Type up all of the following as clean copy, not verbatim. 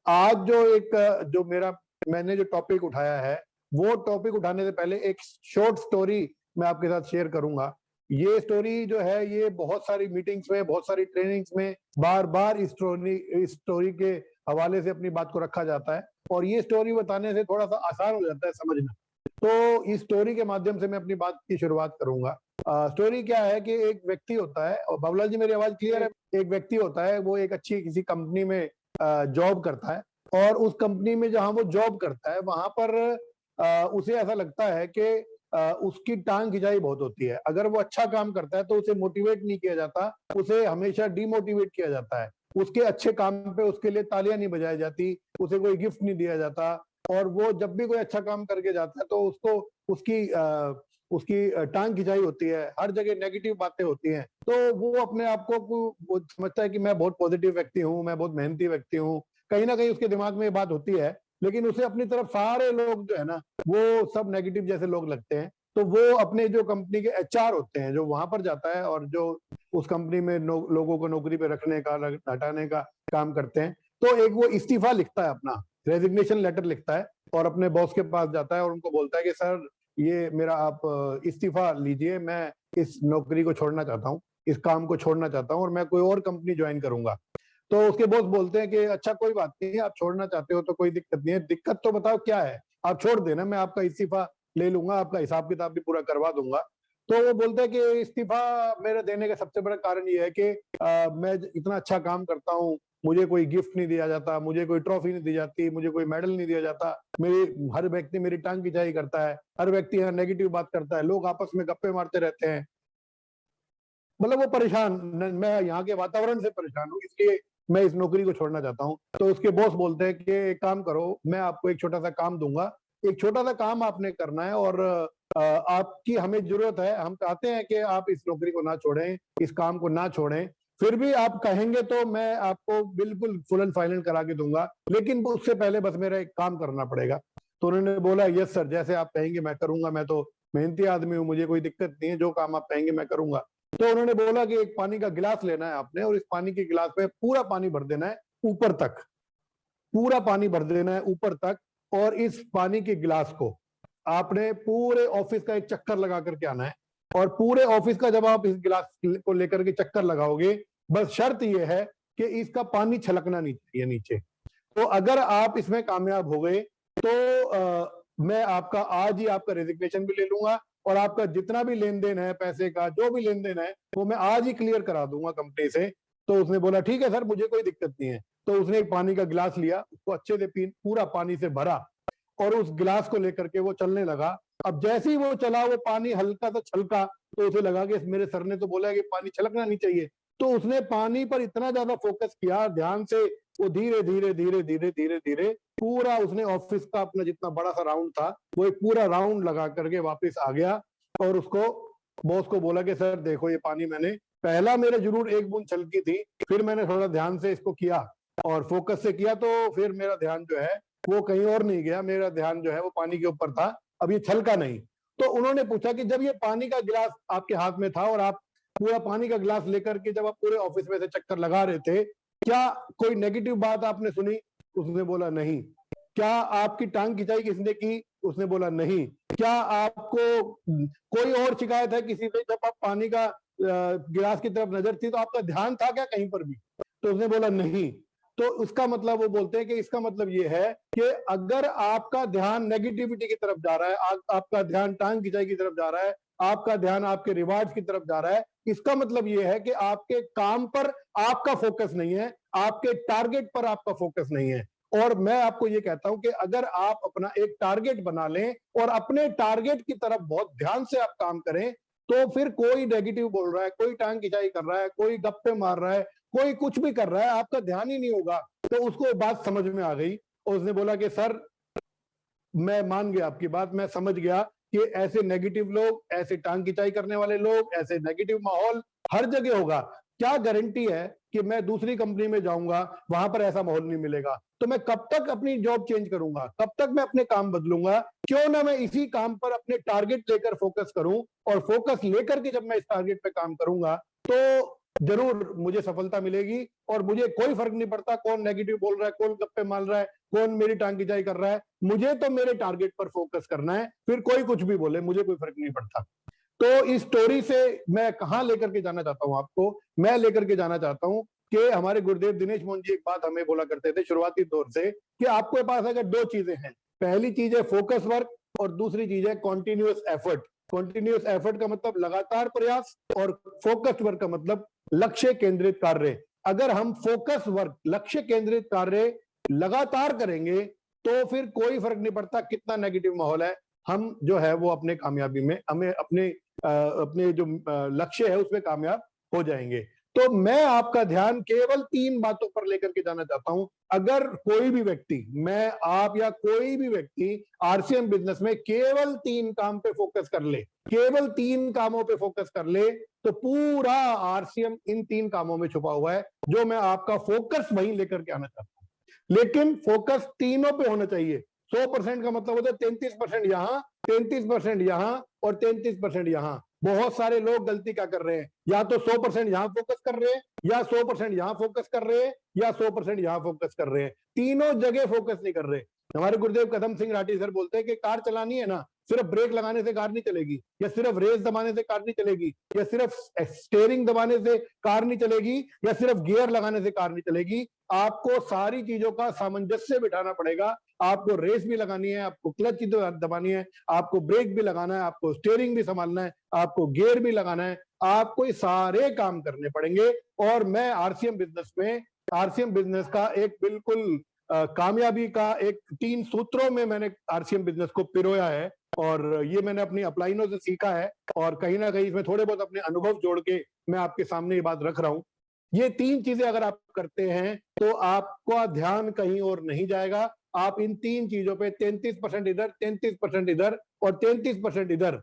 आज जो मैंने जो टॉपिक उठाया है, वो टॉपिक उठाने से पहले एक शॉर्ट स्टोरी मैं आपके साथ शेयर करूंगा। ये स्टोरी जो है, ये बहुत सारी मीटिंग्स में, बहुत सारी ट्रेनिंग्स में बार बार इस स्टोरी के हवाले से अपनी बात को रखा जाता है, और ये स्टोरी बताने से थोड़ा सा आसान हो जाता है समझना। तो इस स्टोरी के माध्यम से मैं अपनी बात की शुरुआत करूंगा। स्टोरी क्या है कि एक व्यक्ति होता है, और बाबूलाल जी मेरी आवाज क्लियर है? एक व्यक्ति होता है, वो एक अच्छी किसी कंपनी में जॉब करता है, और उस कंपनी में जहां वो जॉब करता है वहां पर उसे ऐसा लगता है कि उसकी टांग खिंचाई बहुत होती है। अगर वो अच्छा काम करता है तो उसे मोटिवेट नहीं किया जाता, उसे हमेशा डिमोटिवेट किया जाता है। उसके अच्छे काम पे उसके लिए तालियां नहीं बजाई जाती, उसे कोई गिफ्ट नहीं दिया जाता, और वो जब भी कोई अच्छा काम करके जाता है तो उसको उसकी टांग खिंचाई होती है, हर जगह नेगेटिव बातें होती हैं। तो वो अपने आप को वो समझता है कि मैं बहुत पॉजिटिव व्यक्ति हूँ, मैं बहुत मेहनती व्यक्ति हूँ। कहीं ना कहीं उसके दिमाग में ये बात होती है, लेकिन उसे अपनी तरफ सारे लोग जो है ना, वो सब नेगेटिव जैसे लोग लगते हैं। तो वो अपने जो कंपनी के एचआर होते हैं, जो वहां पर जाता है और जो उस कंपनी में लोगों को नौकरी पे रखने का, हटाने का काम करते हैं, तो एक वो इस्तीफा लिखता है, अपना रेजिग्नेशन लेटर लिखता है, और अपने बॉस के पास जाता है और उनको बोलता है कि सर, ये मेरा आप इस्तीफा लीजिए, मैं इस नौकरी को छोड़ना चाहता हूँ, इस काम को छोड़ना चाहता हूँ, और मैं कोई और कंपनी ज्वाइन करूंगा। तो उसके बॉस बोलते हैं कि अच्छा कोई बात नहीं, आप छोड़ना चाहते हो तो कोई दिक्कत नहीं है, दिक्कत तो बताओ क्या है, आप छोड़ देना, मैं आपका इस्तीफा ले लूंगा, आपका हिसाब किताब भी पूरा करवा दूंगा। तो वो बोलते हैं कि इस्तीफा मेरे देने का सबसे बड़ा कारण ये है कि मैं इतना अच्छा काम करता हूँ, मुझे कोई गिफ्ट नहीं दिया जाता, मुझे कोई ट्रॉफी नहीं दी जाती, मुझे कोई मेडल नहीं दिया जाता, मेरी हर व्यक्ति मेरी टांग खिंचाई करता है, हर व्यक्ति यहाँ नेगेटिव बात करता है, लोग आपस में गप्पे मारते रहते हैं। मतलब वो परेशान, मैं यहाँ के वातावरण से परेशान हूँ, इसलिए मैं इस नौकरी को छोड़ना चाहता हूँ। तो उसके बॉस बोलते हैं कि एक काम करो, मैं आपको एक छोटा सा काम दूंगा, एक छोटा सा काम आपने करना है, और आपकी हमें जरूरत है, हम चाहते हैं कि आप इस नौकरी को ना छोड़ें, इस काम को ना छोड़ें, फिर भी आप कहेंगे तो मैं आपको बिल्कुल फुल एंड फाइनल करा के दूंगा, लेकिन उससे पहले बस मेरा एक काम करना पड़ेगा। तो उन्होंने बोला यस सर, जैसे आप कहेंगे मैं करूंगा, मैं तो मेहनती आदमी हूँ, मुझे कोई दिक्कत नहीं है, जो काम आप कहेंगे मैं करूंगा। तो उन्होंने बोला कि एक पानी का गिलास लेना है आपने, और इस पानी के गिलास में पूरा पानी भर देना है ऊपर तक, पूरा पानी भर देना है ऊपर तक, और इस पानी के गिलास को आपने पूरे ऑफिस का एक चक्कर लगा करके आना है, और पूरे ऑफिस का जब आप इस गिलास को लेकर के चक्कर लगाओगे, बस शर्त यह है कि इसका पानी छलकना नहीं चाहिए नीचे। तो अगर आप इसमें कामयाब हो गए तो मैं आपका आज ही आपका रेजिग्नेशन भी ले लूंगा, और आपका जितना भी लेन देन है, पैसे का जो भी लेन देन है, वो मैं आज ही क्लियर करा दूंगा कंपनी से। तो उसने बोला ठीक है सर, मुझे कोई दिक्कत नहीं है। तो उसने एक पानी का गिलास लिया, उसको अच्छे से पूरा पानी से भरा, और उस गिलास को लेकर के वो चलने लगा। अब जैसे ही वो चला, वो पानी हल्का सा छलका, तो उसे लगा कि मेरे सर ने तो बोला कि पानी छलकना नहीं चाहिए। तो उसने पानी पर इतना ज्यादा फोकस किया, ध्यान से, वो धीरे धीरे धीरे धीरे धीरे धीरे पूरा उसने ऑफिस का अपना जितना बड़ा सा राउंड था, वो एक पूरा राउंड लगा करके वापस आ गया, और उसको बॉस को बोला कि सर देखो, ये पानी मैंने पहला मेरे जरूर एक बूंद छलकी थी, फिर मैंने थोड़ा ध्यान से इसको किया और फोकस से किया, तो फिर मेरा ध्यान जो है वो कहीं और नहीं गया, मेरा ध्यान जो है वो पानी के ऊपर था, अब ये छलका नहीं। तो उन्होंने पूछा कि जब ये पानी का गिलास आपके हाथ में था, और आप पूरा पानी का गिलास लेकर के जब आप पूरे ऑफिस में से चक्कर लगा रहे थे, क्या कोई नेगेटिव बात आपने सुनी? उसने बोला नहीं। क्या आपकी टांग खिंचाई किसने की? उसने बोला नहीं। क्या आपको कोई और शिकायत है किसी से? जब आप पानी का गिलास की तरफ नजर थी तो आपका ध्यान था क्या कहीं पर भी? तो उसने बोला नहीं। तो उसका मतलब, वो बोलते हैं कि इसका मतलब ये है कि अगर आपका ध्यान नेगेटिविटी की तरफ जा रहा है, आपका ध्यान टांग खिंचाई की तरफ जा रहा है, आपका ध्यान आपके रिवार्ड्स की तरफ जा रहा है, इसका मतलब ये है कि आपके काम पर आपका फोकस नहीं है, आपके टारगेट पर आपका फोकस नहीं है। और मैं आपको ये कहता हूं कि अगर आप अपना एक टारगेट बना लें और अपने टारगेट की तरफ बहुत ध्यान से आप काम करें, तो फिर कोई नेगेटिव बोल रहा है, कोई टांग खिंचाई कर रहा है, कोई गप्पे मार रहा है, कोई कुछ भी कर रहा है, आपका ध्यान ही नहीं होगा। तो उसको बात समझ में आ गई, और उसने बोला कि सर, मैं मान गया आपकी बात, मैं समझ गया कि ऐसे नेगेटिव लोग, ऐसे टांग खिंचाई करने वाले लोग, ऐसे नेगेटिव माहौल हर जगह होगा। क्या गारंटी है कि मैं दूसरी कंपनी में जाऊंगा, वहां पर ऐसा माहौल नहीं मिलेगा? तो मैं कब तक अपनी जॉब चेंज करूंगा, कब तक मैं अपने काम बदलूंगा? क्यों ना मैं इसी काम पर अपने टारगेट लेकर फोकस करूं, और फोकस लेकर के जब मैं इस टारगेट पे काम करूंगा, तो जरूर मुझे सफलता मिलेगी और मुझे कोई फर्क नहीं पड़ता कौन नेगेटिव बोल रहा है, कौन गप्पे मार रहा है, कौन मेरी टांग खिंचाई कर रहा है। मुझे तो मेरे टारगेट पर फोकस करना है, फिर कोई कुछ भी बोले मुझे कोई फर्क नहीं पड़ता। तो इस स्टोरी से मैं कहां लेकर के जाना चाहता हूं आपको, मैं लेकर के जाना चाहता हूं कि हमारे गुरुदेव दिनेश मोहन जी एक बात हमें बोला करते थे शुरुआती दौर से कि आपके पास अगर दो चीजें हैं, पहली चीज है फोकस वर्क और दूसरी चीज है कॉन्टिन्यूअस एफर्ट। कॉन्टिन्यूअस एफर्ट का मतलब लगातार प्रयास और फोकस्ड वर्क का मतलब लक्ष्य केंद्रित कार्य। अगर हम फोकस वर्क, लक्ष्य केंद्रित कार्य लगातार करेंगे तो फिर कोई फर्क नहीं पड़ता कितना नेगेटिव माहौल है, हम जो है वो अपने कामयाबी में हमें अपने जो लक्ष्य है उसमें कामयाब हो जाएंगे। तो मैं आपका ध्यान केवल 3 बातों पर लेकर के जाना चाहता हूं। अगर कोई भी व्यक्ति, मैं, आप या कोई भी व्यक्ति आरसीएम बिजनेस में केवल 3 काम पे फोकस कर ले, केवल 3 कामों पे फोकस कर ले, तो पूरा आरसीएम इन 3 कामों में छुपा हुआ है, जो मैं आपका फोकस वहीं लेकर के आना चाहता हूं। लेकिन फोकस तीनों पे होना चाहिए। 100% का मतलब होता है 33% यहां, 33% यहां और 33% यहां। बहुत सारे लोग गलती क्या कर रहे हैं, या तो 100% यहां फोकस कर रहे हैं, या 100% यहां फोकस कर रहे हैं, या 100% यहां फोकस कर रहे हैं, तीनों जगह फोकस नहीं कर रहे। हमारे गुरुदेव कदम सिंह राठी सर बोलते हैं कि कार चलानी है ना, सिर्फ ब्रेक लगाने से कार नहीं चलेगी, या सिर्फ रेस दबाने से कार नहीं चलेगी, या सिर्फ स्टेयरिंग दबाने से कार नहीं चलेगी, या सिर्फ गियर लगाने से कार नहीं चलेगी। आपको सारी चीजों का सामंजस्य बिठाना पड़ेगा। आपको रेस भी लगानी है, आपको क्लच दबानी है, आपको ब्रेक भी लगाना है, आपको स्टीयरिंग भी संभालना है, आपको गियर भी लगाना है, आपको ये सारे काम करने पड़ेंगे। और मैं आरसीएम बिजनेस का एक बिल्कुल कामयाबी का एक 3 सूत्रों में मैंने आरसीएम बिजनेस को पिरोया है, और ये मैंने अपनी अपलाइनों से सीखा है, और कहीं ना कहीं इसमें थोड़े बहुत अपने अनुभव जोड़ के मैं आपके सामने ये बात रख रहा हूं। ये 3 चीजें अगर आप करते हैं तो आपका ध्यान कहीं और नहीं जाएगा। आप इन 3 चीजों पे 33% इधर, 33% इधर और 33% इधर,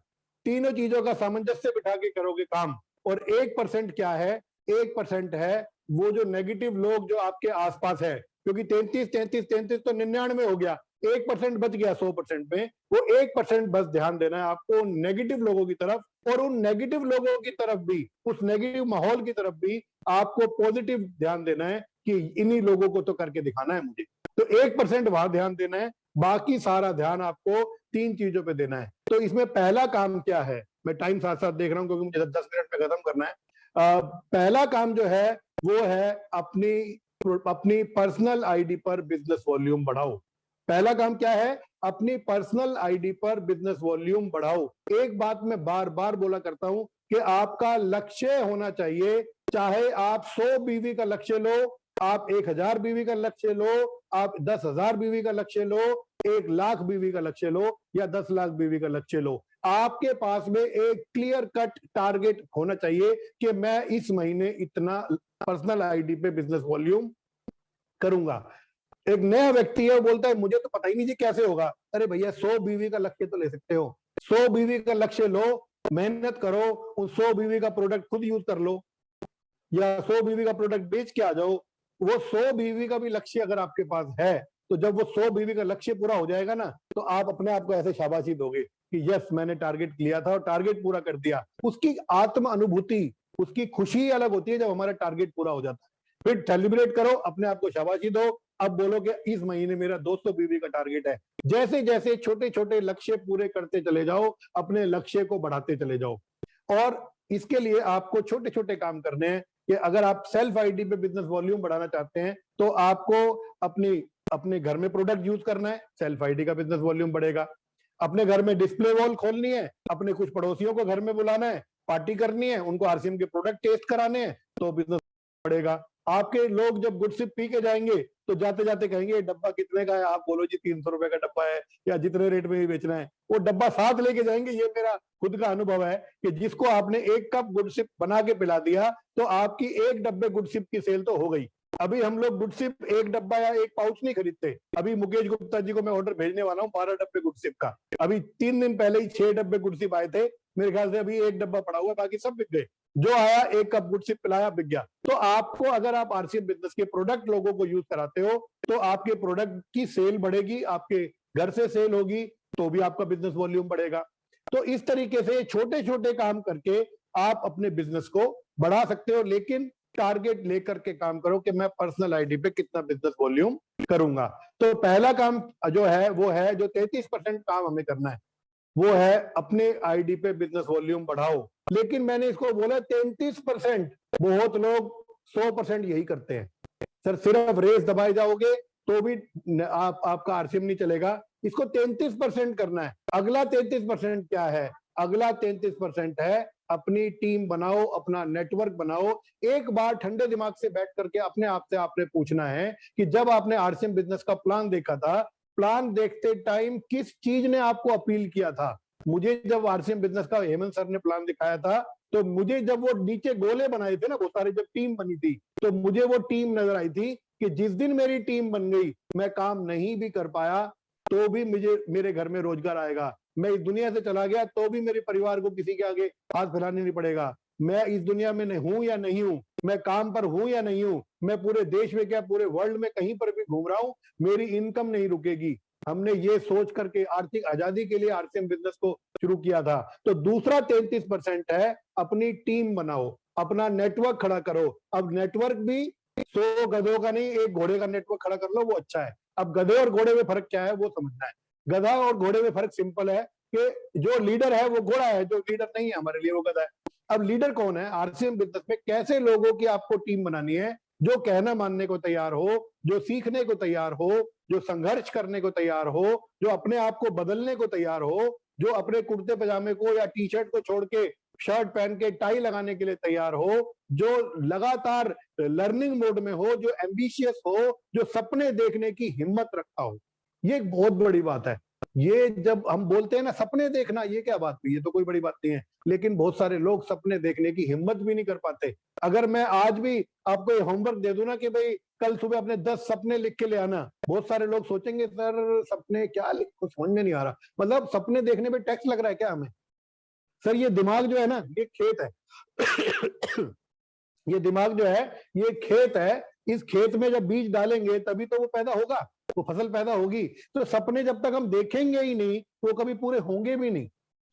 तीनों चीजों का सामंजस्य बिठा के करोगे काम। और 1% क्या है, 1% है वो जो नेगेटिव लोग जो आपके आसपास है, क्योंकि 33 तो 99 हो गया, 1% बच गया 100% में। वो 1% बस ध्यान देना है आपको नेगेटिव लोगों की तरफ, और उन नेगेटिव लोगों की तरफ भी, उस नेगेटिव माहौल की तरफ भी आपको पॉजिटिव ध्यान देना है कि इन्हीं लोगों को तो करके दिखाना है मुझे। तो 1% वहां ध्यान देना है, बाकी सारा ध्यान आपको 3 चीजों पे देना है। तो इसमें पहला काम क्या है, मैं टाइम साथ साथ देख रहा हूं क्योंकि मुझे 10 मिनट में खत्म करना है। पहला काम जो है वो है अपनी पर्सनल आईडी पर बिजनेस वॉल्यूम बढ़ाओ। पहला काम क्या है, अपनी पर्सनल आईडी पर बिजनेस वॉल्यूम बढ़ाओ। एक बात मैं बार बार बोला करता हूं कि आपका लक्ष्य होना चाहिए, चाहे आप 100 बीवी का लक्ष्य लो, आप 1000 बीवी का लक्ष्य लो, आप 10,000 बीवी का लक्ष्य लो, 1,00,000 बीवी का लक्ष्य लो, या 10 लाख बीवी का लक्ष्य लो, आपके पास में एक क्लियर कट टारगेट होना चाहिए कि मैं इस महीने इतना पर्सनल आईडी पे बिजनेस वॉल्यूम करूंगा। एक नया व्यक्ति है, वो बोलता है मुझे तो पता ही नहीं जी कैसे होगा। अरे भैया 100 बीवी का लक्ष्य तो ले सकते हो, 100 बीवी का लक्ष्य लो, मेहनत करो, उन 100 बीवी का प्रोडक्ट खुद यूज कर लो, या 100 बीवी का प्रोडक्ट बेच के आ जाओ। वो 100 बीवी का भी लक्ष्य अगर आपके पास है, तो जब वो 100 बीवी का लक्ष्य पूरा हो जाएगा ना, तो आप अपने आप को ऐसे शाबाशी दोगे कि यस मैंने टारगेट लिया था और टारगेट पूरा कर दिया। उसकी आत्म अनुभूति, उसकी खुशी अलग होती है जब हमारा टारगेट पूरा हो जाता है। फिर सेलिब्रेट करो, अपने आप को शाबाशी दो। अब बोलो कि इस महीने मेरा 200 बीवी का टारगेट है। जैसे जैसे छोटे छोटे लक्ष्य पूरे करते चले जाओ, अपने लक्ष्य को बढ़ाते चले जाओ। और इसके लिए आपको छोटे छोटे काम करने हैं कि अगर आप सेल्फ आईडी पे बिजनेस वॉल्यूम बढ़ाना चाहते हैं, तो आपको अपने घर में प्रोडक्ट यूज करना है, सेल्फ आईडी का बिजनेस वॉल्यूम बढ़ेगा। अपने घर में डिस्प्ले वॉल खोलनी है, अपने कुछ पड़ोसियों को घर में बुलाना है, पार्टी करनी है, उनको आरसीएम के प्रोडक्ट टेस्ट कराने हैं, तो बिजनेस बढ़ेगा। आपके लोग जब गुडसिप पी के जाएंगे तो जाते जाते कहेंगे ये डब्बा कितने का है, आप बोलो जी 300 रुपए का डब्बा है, या जितने रेट में ही बेचना है, वो डब्बा साथ लेके जाएंगे। ये मेरा खुद का अनुभव है कि जिसको आपने 1 कप गुडसिप बना के पिला दिया, तो आपकी 1 डब्बे गुडसिप की सेल तो हो गई। अभी हम लोग गुडसिप 1 डब्बा या 1 पाउच नहीं खरीदते। अभी मुकेश गुप्ता जी को मैं ऑर्डर भेजने वाला हूँ 12 डब्बे गुडसिप का। अभी 3 दिन पहले ही 6 डब्बे गुडसिप आए थे, मेरे ख्याल से अभी 1 डब्बा पड़ा हुआ, बाकी सब बिक गए। जो आया 1 कप गुडसिप पिलाया, बिक गया। तो आपको, अगर आप आरसीएम बिजनेस के प्रोडक्ट लोगों को यूज कराते हो, तो आपके प्रोडक्ट की सेल बढ़ेगी, आपके घर से सेल होगी, तो भी आपका बिजनेस वॉल्यूम बढ़ेगा। तो इस तरीके से छोटे छोटे काम करके आप अपने बिजनेस को बढ़ा सकते हो, लेकिन टारगेट लेकर के काम करो कि मैं पर्सनल आईडी पे कितना बिजनेस वॉल्यूम करूंगा। तो पहला काम जो है वो है, जो 33% काम हमें करना है वो है अपने आईडी पे बिजनेस वॉल्यूम बढ़ाओ। लेकिन मैंने इसको बोला 33%, बहुत लोग 100% यही करते हैं। सर सिर्फ रेस दबाए जाओगे तो भी आपका आरसीएम नहीं चलेगा, इसको 33% करना है। अगला 33% क्या है? अगला 33% है अपनी टीम बनाओ, अपना नेटवर्क बनाओ। एक बार ठंडे दिमाग से बैठ करके अपने आप से आपने पूछना है कि जब आपने आरसीएम बिजनेस का प्लान देखा था, प्लान देखते टाइम किस चीज ने आपको अपील किया था? मुझे जब आरसीएम बिजनेस का हेमंत सर ने प्लान दिखाया था, तो मुझे जब वो नीचे गोले बनाए थे ना बहुत सारे, जब टीम बनी थी, तो मुझे वो टीम नजर आई थी कि जिस दिन मेरी टीम बन गई, मैं काम नहीं भी कर पाया तो भी मुझे मेरे घर में रोजगार आएगा। मैं इस दुनिया से चला गया तो भी मेरे परिवार को किसी के आगे हाथ फैलाने नहीं पड़ेगा। मैं इस दुनिया में हूं या नहीं हूं, मैं काम पर हूं या नहीं हूं, मैं पूरे देश में क्या पूरे वर्ल्ड में कहीं पर भी घूम रहा हूं, मेरी इनकम नहीं रुकेगी। हमने ये सोच करके आर्थिक आजादी के लिए आरसीएम बिजनेस को शुरू किया था। तो दूसरा 33% है अपनी टीम बनाओ, अपना नेटवर्क खड़ा करो। अब नेटवर्क भी 100 गधों का नहीं, एक घोड़े का नेटवर्क खड़ा कर लो, वो अच्छा है। अब गधे और घोड़े में फर्क क्या है वो समझना है। गधा और घोड़े में फर्क सिंपल है कि जो लीडर है वो घोड़ा है, जो लीडर नहीं है हमारे लिए वो गधा है। अब लीडर कौन है? आरसीएम बिजनेस में कैसे लोगों की आपको टीम बनानी है? जो कहना मानने को तैयार हो, जो सीखने को तैयार हो, जो संघर्ष करने को तैयार हो, जो अपने आप को बदलने को तैयार हो, जो अपने कुर्ते पजामे को या टी शर्ट को छोड़ के शर्ट पहन के टाई लगाने के लिए तैयार हो, जो लगातार लर्निंग मोड में हो, जो एम्बिशियस हो, जो सपने देखने की हिम्मत रखता हो। ये एक बहुत बड़ी बात है। ये जब हम बोलते हैं ना सपने देखना, ये क्या बात हुई? ये तो कोई बड़ी बात नहीं है, लेकिन बहुत सारे लोग सपने देखने की हिम्मत भी नहीं कर पाते। अगर मैं आज भी आपको ये होमवर्क दे दूं ना कि भाई कल सुबह अपने 10 सपने लिख के ले आना, बहुत सारे लोग सोचेंगे सर सपने क्या लिखो, समझ में नहीं आ रहा। मतलब सपने देखने पे टैक्स लग रहा है क्या हमें? सर ये दिमाग जो है ना, ये खेत है। ये दिमाग जो है ये खेत है, इस खेत में जब बीज डालेंगे तभी तो वो पैदा होगा, वो फसल पैदा होगी। तो सपने जब तक हम देखेंगे ही नहीं वो कभी पूरे होंगे भी नहीं।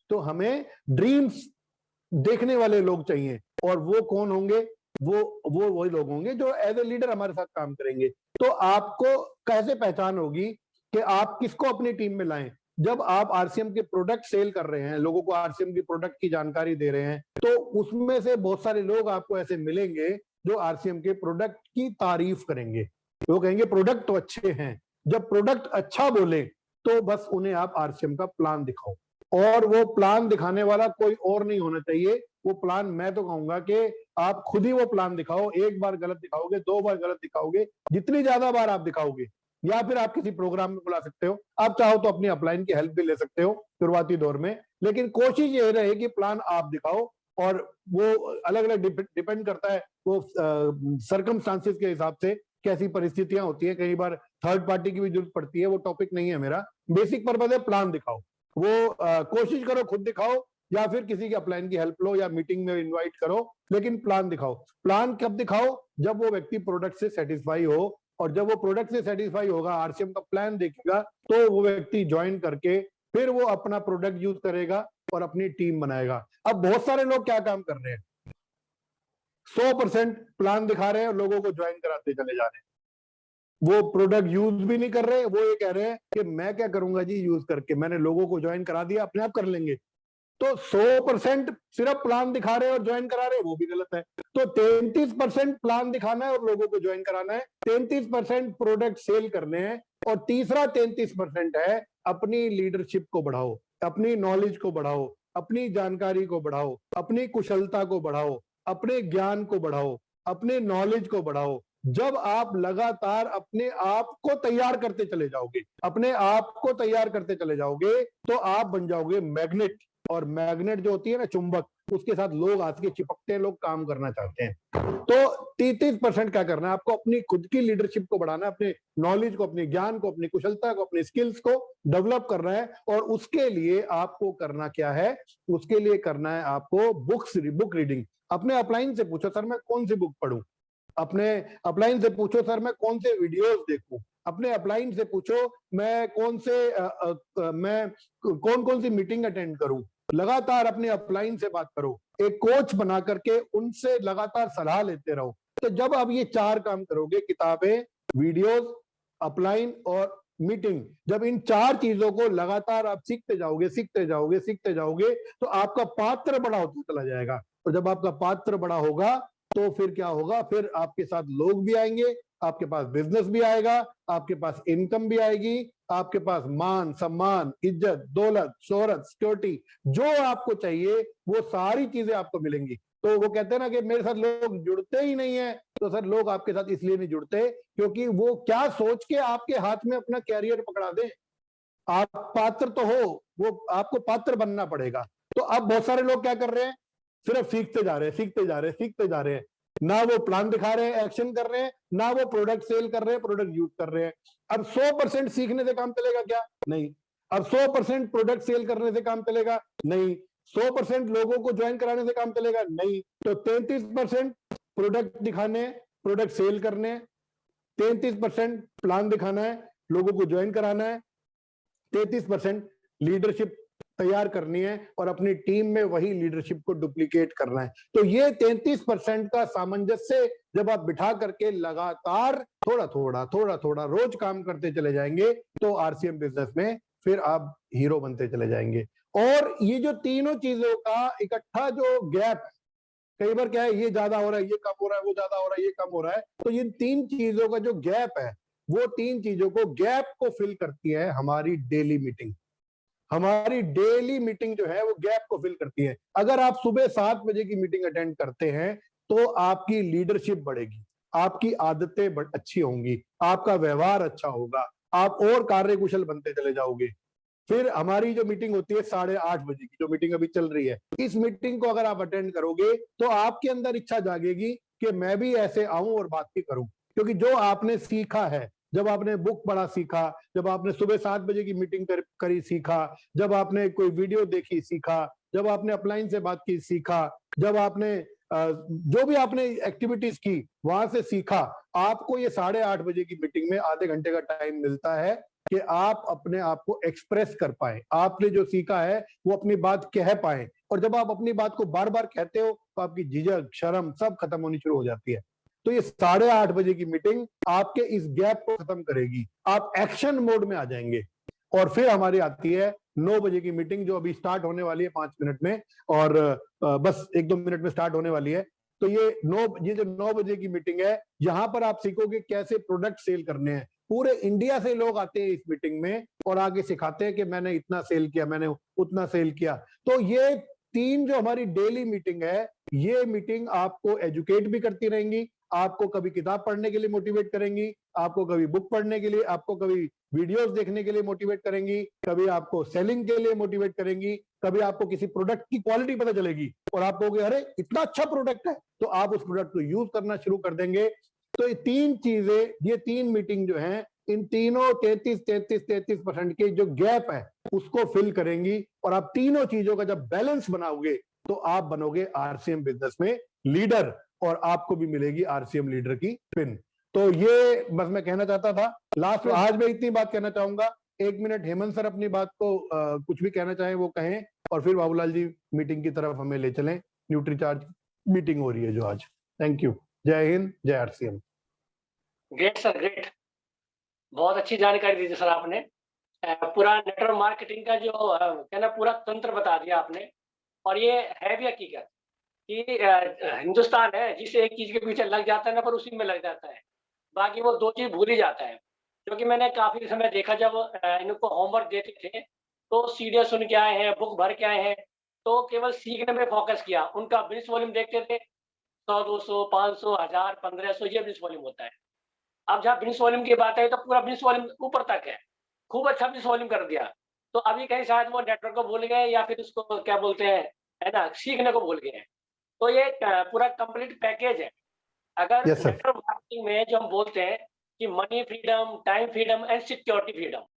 तो हमें ड्रीम्स देखने वाले लोग चाहिए, और वो कौन होंगे? वो वही लोग होंगे जो एज ए लीडर हमारे साथ काम करेंगे। तो आपको कैसे पहचान होगी कि आप किसको अपनी टीम में लाएं? जब आप आरसीएम के प्रोडक्ट सेल कर रहे हैं, लोगों को आरसीएम की प्रोडक्ट की जानकारी दे रहे हैं, तो उसमें से बहुत सारे लोग आपको ऐसे मिलेंगे जो आरसीएम के प्रोडक्ट की तारीफ करेंगे। वो कहेंगे प्रोडक्ट तो अच्छे हैं। जब प्रोडक्ट अच्छा बोले तो बस उन्हें आप आरसीएम का प्लान दिखाओ, और वो प्लान दिखाने वाला कोई और नहीं होना चाहिए। वो प्लान मैं तो कहूंगा कि आप खुद ही वो प्लान दिखाओ। एक बार गलत दिखाओगे, 2 बार गलत दिखाओगे, जितनी ज्यादा बार आप दिखाओगे, या फिर आप किसी प्रोग्राम में बुला सकते हो। आप चाहो तो अपनी अपलाइन की हेल्प भी ले सकते हो शुरुआती दौर में, लेकिन कोशिश ये रहे कि प्लान आप दिखाओ। और वो अलग अलग डिपेंड करता है, वो सरकमस्टांसेस के हिसाब से कैसी परिस्थितियां होती है। कई बार थर्ड पार्टी की भी जरूरत पड़ती है, वो टॉपिक नहीं है मेरा। बेसिक पर्पज है प्लान दिखाओ। वो कोशिश करो खुद दिखाओ, या फिर किसी की अपलाइन की हेल्प लो, या मीटिंग में इनवाइट करो, लेकिन प्लान दिखाओ। प्लान कब दिखाओ? जब वो व्यक्ति प्रोडक्ट से सेटिस्फाई हो, और जब वो प्रोडक्ट से सेटिस्फाई होगा, आरसीएम का प्लान देखेगा, तो वो व्यक्ति ज्वाइन करके फिर वो अपना प्रोडक्ट यूज करेगा और अपनी टीम बनाएगा। अब बहुत सारे लोग क्या काम कर रहे हैं, 100% प्लान दिखा रहे हैं और लोगों को ज्वाइन कराते चले जा रहे हैं। वो प्रोडक्ट यूज भी नहीं कर रहे, वो ये कह रहे हैं कि मैं क्या करूंगा जी यूज करके, मैंने लोगों को ज्वाइन करा दिया, अपने आप कर लेंगे। तो 100% सिर्फ प्लान दिखा रहे हैं और ज्वाइन करा रहे हैं, वो भी गलत है। तो 33% प्लान दिखाना है और लोगों को ज्वाइन कराना है, 33% प्रोडक्ट सेल करने हैं, और तीसरा 33% है अपनी लीडरशिप को बढ़ाओ, अपनी नॉलेज को बढ़ाओ, अपनी जानकारी को बढ़ाओ, अपनी कुशलता को बढ़ाओ, अपने ज्ञान को बढ़ाओ, अपने नॉलेज को बढ़ाओ। जब आप लगातार अपने आप को तैयार करते चले जाओगे, अपने आप को तैयार करते चले जाओगे, तो आप बन जाओगे मैग्नेट। और मैग्नेट जो होती है ना, चुंबक, उसके साथ लोग आज के चिपकते हैं, लोग काम करना चाहते हैं। तो 33% क्या करना है आपको? अपनी खुद की लीडरशिप को बढ़ाना है, अपने नॉलेज को, अपने ज्ञान को, अपनी कुशलता को, अपनी स्किल्स को डेवलप करना है। और उसके लिए आपको करना क्या है? उसके लिए करना है आपको बुक रीडिंग। अपने अपलाइन से पूछो सर मैं कौन सी बुक पढूं, अपने अपलाइन से पूछो सर मैं कौन से वीडियोस देखूं, अपने अपलाइन से पूछो मैं कौन कौन सी मीटिंग अटेंड करूं। लगातार अपने अपलाइन से बात करो, एक कोच बना करके उनसे लगातार सलाह लेते रहो। तो जब आप ये 4 काम करोगे, किताबें, वीडियोस, अपलाइन और मीटिंग, जब इन 4 चीजों को लगातार आप सीखते जाओगे, सीखते जाओगे, सीखते जाओगे, तो आपका पात्र बड़ा होता चला जाएगा। और जब आपका पात्र बड़ा होगा तो फिर क्या होगा, फिर आपके साथ लोग भी आएंगे, आपके पास बिजनेस भी आएगा, आपके पास इनकम भी आएगी, आपके पास मान सम्मान, इज्जत, दौलत, शोहरत, सिक्योरिटी, जो आपको चाहिए वो सारी चीजें आपको मिलेंगी। तो वो कहते हैं ना कि मेरे साथ लोग जुड़ते ही नहीं है, तो सर लोग आपके साथ इसलिए नहीं जुड़ते क्योंकि वो क्या सोच के आपके हाथ में अपना कैरियर पकड़ा दे। आप पात्र तो हो, वो आपको पात्र बनना पड़ेगा। तो अब बहुत सारे लोग क्या कर रहे हैं, सिर्फ सीखते जा रहे हैं, सीखते जा रहे हैं, सीखते जा रहे हैं, ना वो प्लान दिखा रहे हैं, एक्शन कर रहे हैं, ना वो प्रोडक्ट सेल कर रहे हैं, प्रोडक्ट यूज कर रहे हैं। अब 100% सीखने से काम चलेगा क्या? नहीं। अब 100% प्रोडक्ट सेल करने से काम चलेगा? नहीं। 100% लोगों को ज्वाइन कराने से काम चलेगा? नहीं। तो 33% प्रोडक्ट दिखाने, प्रोडक्ट सेल करने, 33% प्लान दिखाना है, लोगों को ज्वाइन कराना है, 33% लीडरशिप तैयार करनी है और अपनी टीम में वही लीडरशिप को डुप्लीकेट करना है। तो ये 33% का सामंजस्य जब आप बिठा करके लगातार थोड़ा थोड़ा थोड़ा थोड़ा रोज काम करते चले जाएंगे तो आरसीएम बिजनेस में फिर आप हीरो बनते चले जाएंगे। और ये जो तीनों चीजों का इकट्ठा जो गैप, कई बार क्या है, ये ज्यादा हो रहा है, ये कम हो रहा है, वो ज्यादा हो रहा है, ये कम हो रहा है, तो ये 3 चीजों का जो गैप है, वो 3 चीजों को गैप को फिल करती है हमारी डेली मीटिंग। हमारी डेली मीटिंग जो है वो गैप को फिल करती है। अगर आप सुबह 7 बजे की मीटिंग अटेंड करते हैं तो आपकी लीडरशिप बढ़ेगी, आपकी आदतें अच्छी होंगी, आपका व्यवहार अच्छा होगा, आप और कार्यकुशल बनते चले जाओगे। फिर हमारी जो मीटिंग होती है 8:30 बजे की, जो मीटिंग अभी चल रही है, इस मीटिंग को अगर आप अटेंड करोगे तो आपके अंदर इच्छा जागेगी कि मैं भी ऐसे आऊं और बात भी करूं। क्योंकि जो आपने सीखा है, जब आपने बुक पढ़ा सीखा, जब आपने सुबह 7 बजे की मीटिंग करी सीखा, जब आपने कोई वीडियो देखी सीखा, जब आपने अपलाइन से बात की सीखा, जब आपने जो भी आपने एक्टिविटीज की वहां से सीखा, आपको ये 8:30 बजे की मीटिंग में आधे घंटे का टाइम मिलता है कि आप अपने आप को एक्सप्रेस कर पाए, आपने जो सीखा है वो अपनी बात कह पाए। और जब आप अपनी बात को बार बार कहते हो तो आपकी झिझक, शर्म सब खत्म होनी शुरू हो जाती है। तो ये 8:30 बजे की मीटिंग आपके इस गैप को खत्म करेगी, आप एक्शन मोड में आ जाएंगे। और फिर हमारी आती है 9 बजे की मीटिंग, जो अभी स्टार्ट होने वाली है 5 मिनट में, और बस 1-2 मिनट में स्टार्ट होने वाली है। तो ये जो 9 बजे की मीटिंग है, यहां पर आप सीखोगे कैसे प्रोडक्ट सेल करने हैं। पूरे इंडिया से लोग आते हैं इस मीटिंग में और आगे सिखाते हैं कि मैंने इतना सेल किया, मैंने उतना सेल किया। तो ये 3 जो हमारी डेली मीटिंग है, ये मीटिंग आपको एजुकेट भी करती रहेंगी, आपको कभी किताब पढ़ने के लिए मोटिवेट करेंगी, आपको कभी बुक पढ़ने के लिए, आपको कभी वीडियोस देखने के लिए मोटिवेट करेंगी, कभी आपको सेलिंग के लिए मोटिवेट करेंगी, कभी आपको किसी प्रोडक्ट की क्वालिटी पता चलेगी और आप कहोगे अरे इतना अच्छा प्रोडक्ट है, तो आप उस प्रोडक्ट को यूज करना शुरू कर देंगे। तो ये 3 चीजें, ये 3 मीटिंग जो है, इन तीनों 33% के जो गैप है उसको फिल करेंगी। और आप तीनों चीजों का जब बैलेंस बनाओगे तो आप बनोगे आरसीएम बिजनेस में लीडर, और आपको भी मिलेगी आरसीएम लीडर की पिन। तो ये बस मैं कहना चाहता था। लास्ट में आज मैं इतनी बात कहना चाहूंगा। 1 मिनट हेमंत सर अपनी बात को कुछ भी कहना चाहें वो कहें, और फिर बाबूलाल जी मीटिंग की तरफ हमें ले चलें। न्यूट्रीचार्ज मीटिंग हो रही है जो आज। Thank you. जय हिंद, जय आरसीएम। Great sir, great. बहुत अच्छी जानकारी दी सर आपने। पूरा नेटवर्क मार्केटिंग का जो कहना पूरा तंत्र बता दिया आपने। और ये है भी हकीकत कि हिंदुस्तान है जिस एक चीज के पीछे लग जाता है ना, पर उसी में लग जाता है, बाकी वो 2 चीज भूल ही जाता है। क्योंकि मैंने काफी समय देखा जब इनको होमवर्क देते थे तो सीडीएस सुन के आए हैं, बुक भर के आए हैं, तो केवल सीखने में फोकस किया। उनका बिजनेस वॉल्यूम देखते थे 100, 200, 500, 1000, 1500, ये बिजनेस वॉल्यूम होता है। अब जहाँ बिजनेस वॉल्यूम की बात है तो पूरा बिजनेस वॉल्यूम ऊपर तक है, खूब अच्छा बिजनेस वॉल्यूम कर दिया। तो अभी कहीं शायद वो नेटवर्क को भूल गए या फिर उसको क्या बोलते हैं, है ना, सीखने को भूल गए हैं। तो ये पूरा कंप्लीट पैकेज है। अगर यस सर। नेटवर्क मार्केटिंग में जो हम बोलते हैं कि money freedom, time freedom and security freedom,